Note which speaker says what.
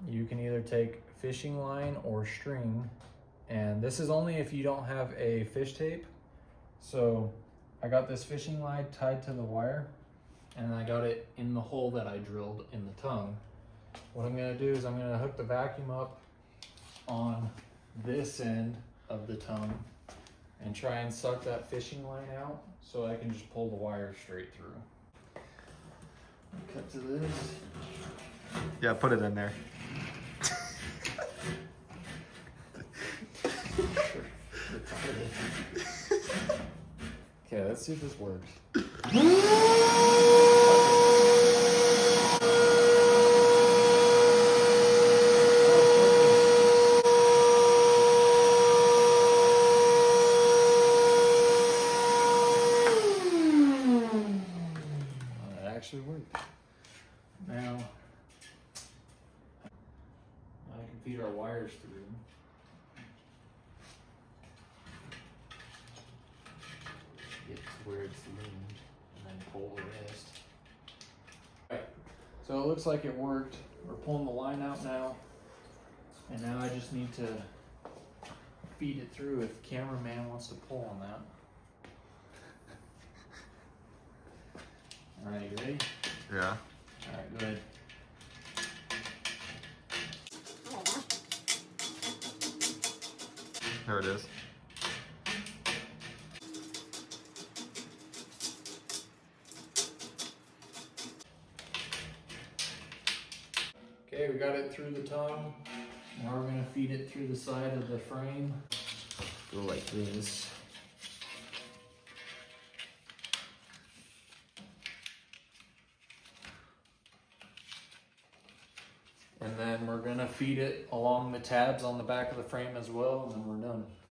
Speaker 1: you can either take fishing line or string, and this is only if you don't have a fish tape. So I got this fishing line tied to the wire, and I got it in the hole that I drilled in the tongue. What I'm gonna do is I'm gonna hook the vacuum up on this end of the tongue and try and suck that fishing line out so I can just pull the wire straight through. Cut to this.
Speaker 2: Yeah, put it in there.
Speaker 1: Okay, let's see if this works. That actually worked. Now I can feed our wires through. Get to where it's lean and then pull the rest. Right. So it looks like it worked. We're pulling the line out now. And now I just need to feed it through if the cameraman wants to pull on that. Alright, you ready?
Speaker 2: Yeah.
Speaker 1: Alright, go ahead.
Speaker 2: There it is.
Speaker 1: Okay, we got it through the tongue. Now we're gonna feed it through the side of the frame. Go like this. And then we're gonna feed it along the tabs on the back of the frame as well, and then we're done.